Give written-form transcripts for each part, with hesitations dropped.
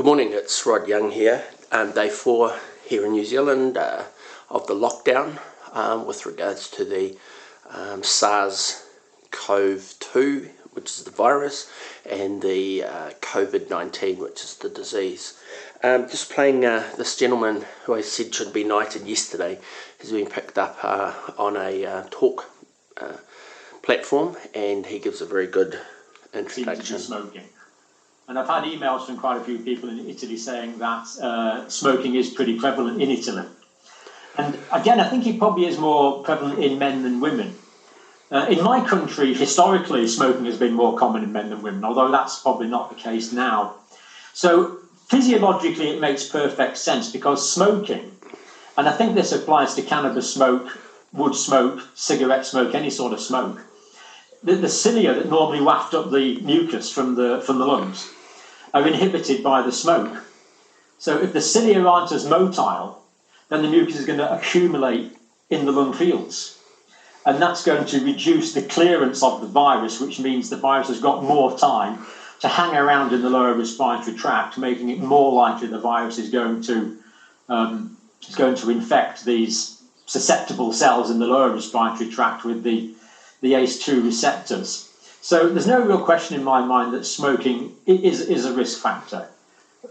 Good morning, it's Rod Young here. Day 4 here in New Zealand of the lockdown with regards to the SARS-CoV-2, which is the virus, and the COVID-19, which is the disease. Just playing this gentleman who I said should be knighted yesterday has been picked up on a talk platform, and he gives a very good introduction. Smoking. And I've had emails from quite a few people in Italy saying that smoking is pretty prevalent in Italy. And again, I think it probably is more prevalent in men than women. In my country, historically, smoking has been more common in men than women, although that's probably not the case now. So physiologically, it makes perfect sense because smoking, and I think this applies to cannabis smoke, wood smoke, cigarette smoke, any sort of smoke, the cilia that normally waft up the mucus from the lungs are inhibited by the smoke. So if the cilia aren't as motile, then the mucus is going to accumulate in the lung fields. And that's going to reduce the clearance of the virus, which means the virus has got more time to hang around in the lower respiratory tract, making it more likely the virus is going to infect these susceptible cells in the lower respiratory tract with the ACE2 receptors. So there's no real question in my mind that smoking is a risk factor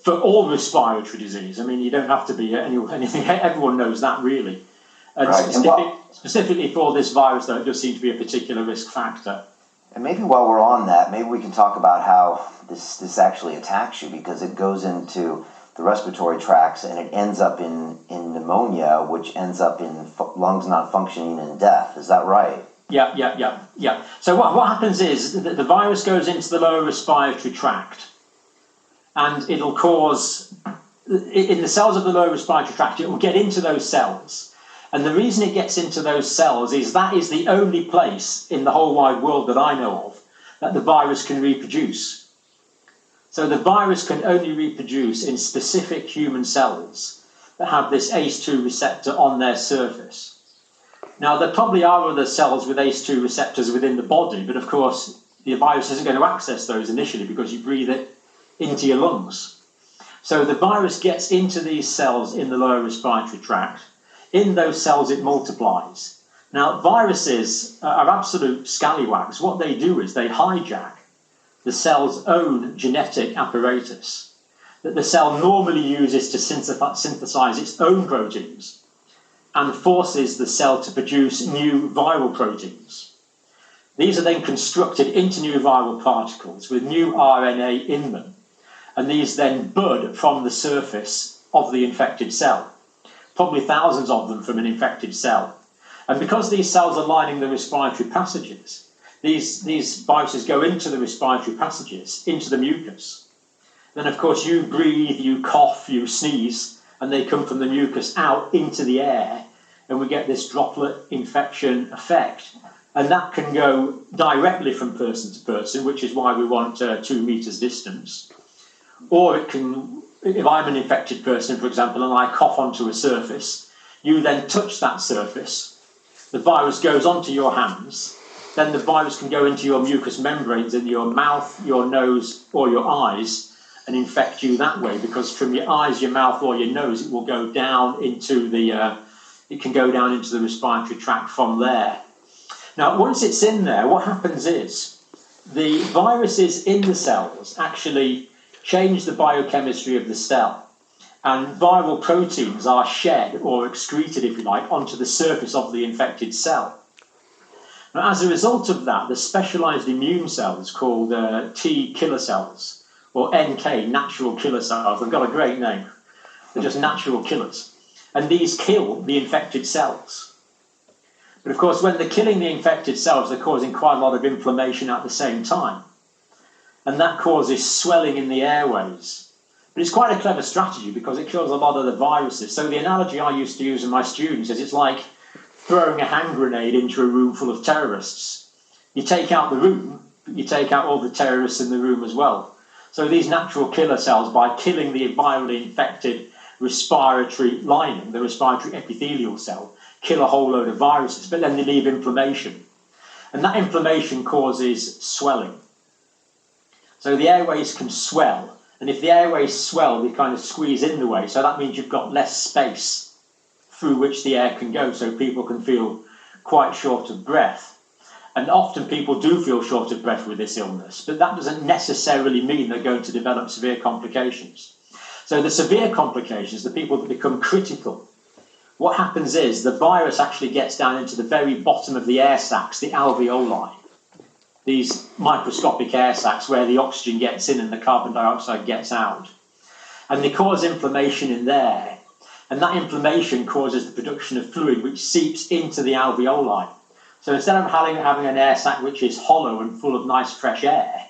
for all respiratory disease. I mean, you don't have to be anything. Everyone knows that, really. And right. Specifically for this virus, though, it does seem to be a particular risk factor. And maybe while we're on that, maybe we can talk about how this actually attacks you, because it goes into the respiratory tracts and it ends up in pneumonia, which ends up in lungs not functioning and death. Is that right? Yeah. So what happens is that the virus goes into the lower respiratory tract, and it'll cause, in the cells of the lower respiratory tract, it will get into those cells. And the reason it gets into those cells is that is the only place in the whole wide world that I know of that the virus can reproduce. So the virus can only reproduce in specific human cells that have this ACE2 receptor on their surface. Now, there probably are other cells with ACE2 receptors within the body, but of course, the virus isn't going to access those initially because you breathe it into your lungs. So the virus gets into these cells in the lower respiratory tract. In those cells, it multiplies. Now, viruses are absolute scallywags. What they do is they hijack the cell's own genetic apparatus that the cell normally uses to synthesize its own proteins, and forces the cell to produce new viral proteins. These are then constructed into new viral particles with new RNA in them, and these then bud from the surface of the infected cell, probably thousands of them from an infected cell. And because these cells are lining the respiratory passages, these viruses go into the respiratory passages, into the mucus. Then, of course, you breathe, you cough, you sneeze, and they come from the mucus out into the air, and we get this droplet infection effect. And that can go directly from person to person, which is why we want 2 meters distance. Or it can, if I'm an infected person, for example, and I cough onto a surface, you then touch that surface, the virus goes onto your hands, then the virus can go into your mucous membranes in your mouth, your nose, or your eyes, and infect you that way, because from your eyes, your mouth, or your nose, it will go down into the respiratory tract from there. Now, once it's in there, what happens is the viruses in the cells actually change the biochemistry of the cell, and viral proteins are shed or excreted, if you like, onto the surface of the infected cell. Now, as a result of that, the specialized immune cells called T killer cells, or NK, natural killer cells. They've got a great name. They're just natural killers. And these kill the infected cells. But of course, when they're killing the infected cells, they're causing quite a lot of inflammation at the same time. And that causes swelling in the airways. But it's quite a clever strategy because it kills a lot of the viruses. So the analogy I used to use with my students is it's like throwing a hand grenade into a room full of terrorists. You take out the room, but you take out all the terrorists in the room as well. So these natural killer cells, by killing the virally infected respiratory lining, the respiratory epithelial cell, kill a whole load of viruses, but then they leave inflammation. And that inflammation causes swelling. So the airways can swell, And if the airways swell, they kind of squeeze in the way. So that means you've got less space through which the air can go, so people can feel quite short of breath. And often people do feel short of breath with this illness, but that doesn't necessarily mean they're going to develop severe complications. So the severe complications, the people that become critical, what happens is the virus actually gets down into the very bottom of the air sacs, the alveoli, these microscopic air sacs where the oxygen gets in and the carbon dioxide gets out. And they cause inflammation in there. And that inflammation causes the production of fluid which seeps into the alveoli. So instead of having an air sac which is hollow and full of nice fresh air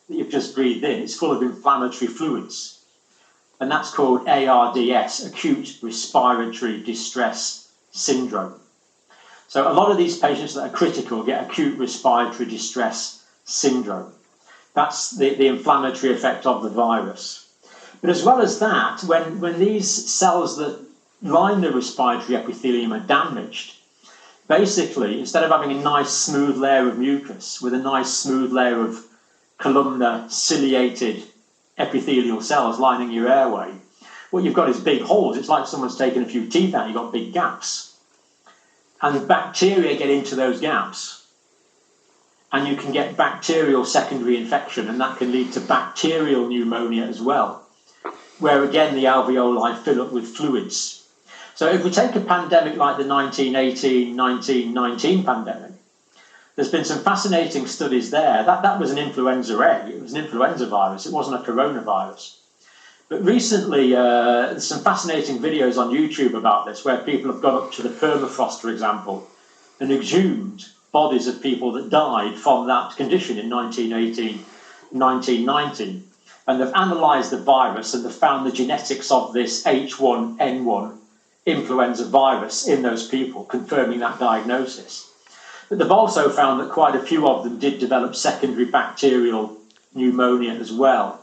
that you've just breathed in, it's full of inflammatory fluids. And that's called ARDS, acute respiratory distress syndrome. So a lot of these patients that are critical get acute respiratory distress syndrome. That's the inflammatory effect of the virus. But as well as that, when these cells that line the respiratory epithelium are damaged, basically, instead of having a nice smooth layer of mucus with a nice smooth layer of columnar ciliated epithelial cells lining your airway, what you've got is big holes. It's like someone's taken a few teeth out, you've got big gaps. And bacteria get into those gaps. And you can get bacterial secondary infection, and that can lead to bacterial pneumonia as well, where again the alveoli fill up with fluids. So if we take a pandemic like the 1918-1919 pandemic, there's been some fascinating studies there. That was an influenza A. It was an influenza virus. It wasn't a coronavirus. But recently, there's some fascinating videos on YouTube about this, where people have gone up to the permafrost, for example, and exhumed bodies of people that died from that condition in 1918, 1919. And they've analysed the virus and they've found the genetics of this H1N1 influenza virus in those people, confirming that diagnosis. But they've also found that quite a few of them did develop secondary bacterial pneumonia as well.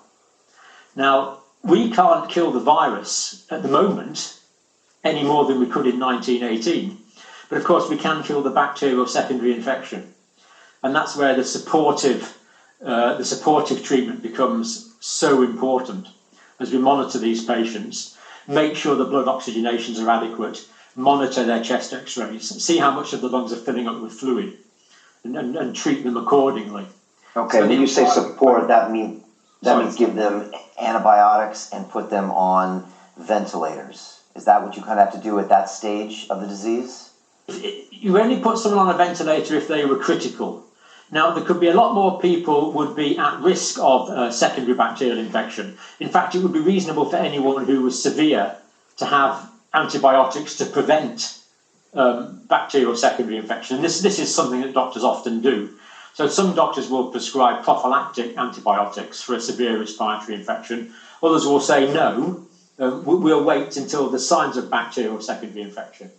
Now, we can't kill the virus at the moment any more than we could in 1918. But of course, we can kill the bacterial secondary infection. And that's where the supportive treatment becomes so important as we monitor these patients, make sure the blood oxygenations are adequate, monitor their chest x-rays, see how much of the lungs are filling up with fluid, and treat them accordingly. Okay, so when you say support, that means give them antibiotics and put them on ventilators. Is that what you kind of have to do at that stage of the disease? You only put someone on a ventilator if they were critical. Now, there could be a lot more people would be at risk of secondary bacterial infection. In fact, it would be reasonable for anyone who was severe to have antibiotics to prevent bacterial secondary infection. And this is something that doctors often do. So some doctors will prescribe prophylactic antibiotics for a severe respiratory infection. Others will say, no, we'll wait until the signs of bacterial secondary infection.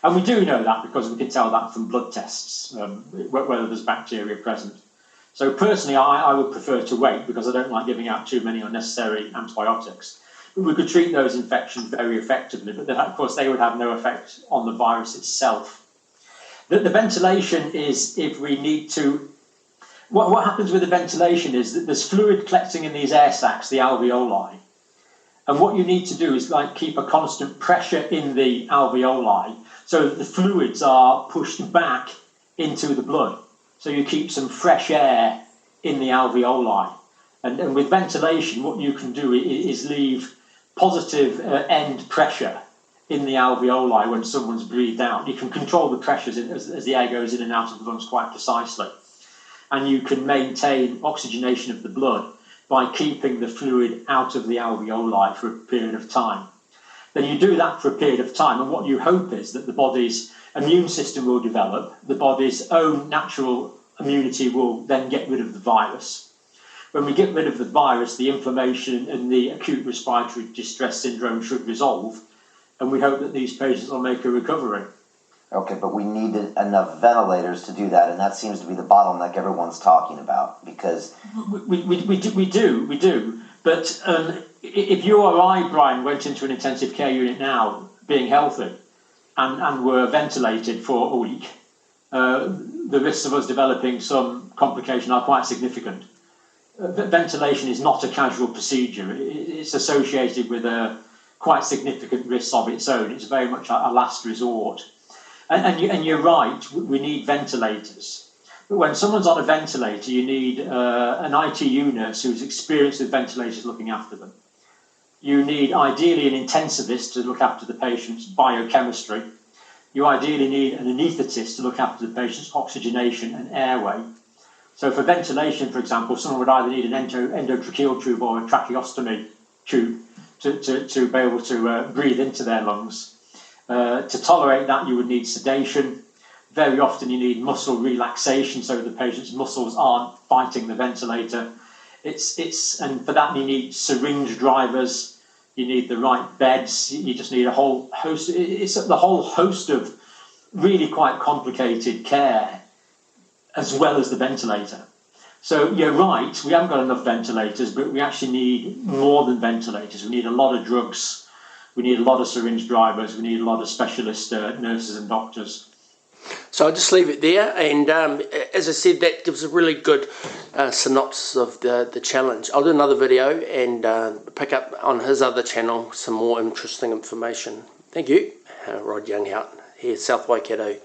And we do know that because we can tell that from blood tests, whether there's bacteria present. So personally, I would prefer to wait because I don't like giving out too many unnecessary antibiotics. But we could treat those infections very effectively, but then, of course, they would have no effect on the virus itself. The ventilation is if we need to... What happens with the ventilation is that there's fluid collecting in these air sacs, the alveoli. And what you need to do is keep a constant pressure in the alveoli so that the fluids are pushed back into the blood. So you keep some fresh air in the alveoli. And with ventilation, what you can do is leave positive end pressure in the alveoli when someone's breathed out. You can control the pressures as the air goes in and out of the lungs quite precisely. And you can maintain oxygenation of the blood by keeping the fluid out of the alveoli for a period of time. Then you do that for a period of time, and what you hope is that the body's immune system will develop, the body's own natural immunity will then get rid of the virus. When we get rid of the virus, the inflammation and the acute respiratory distress syndrome should resolve, and we hope that these patients will make a recovery. Okay, but we need enough ventilators to do that, and that seems to be the bottleneck everyone's talking about, because... We do. But if you or I, Brian, went into an intensive care unit now, being healthy, and were ventilated for a week, the risks of us developing some complication are quite significant. ventilation is not a casual procedure. It's associated with a quite significant risks of its own. It's very much a last resort. And you're right, we need ventilators. But when someone's on a ventilator, you need an ITU nurse who's experienced with ventilators looking after them. You need ideally an intensivist to look after the patient's biochemistry. You ideally need an anaesthetist to look after the patient's oxygenation and airway. So for ventilation, for example, someone would either need an endotracheal tube or a tracheostomy tube to be able to breathe into their lungs. To tolerate that, you would need sedation. Very often you need muscle relaxation so the patient's muscles aren't fighting the ventilator. And for that you need syringe drivers, you need the right beds, you just need a whole host. It's the whole host of really quite complicated care as well as the ventilator. So you're right, we haven't got enough ventilators, but we actually need more than ventilators. We need a lot of drugs, we need a lot of syringe drivers, we need a lot of specialist nurses and doctors. So I'll just leave it there, and as I said, that gives a really good synopsis of the challenge. I'll do another video and pick up on his other channel some more interesting information. Thank you. Rod Younghout here, South Waikato.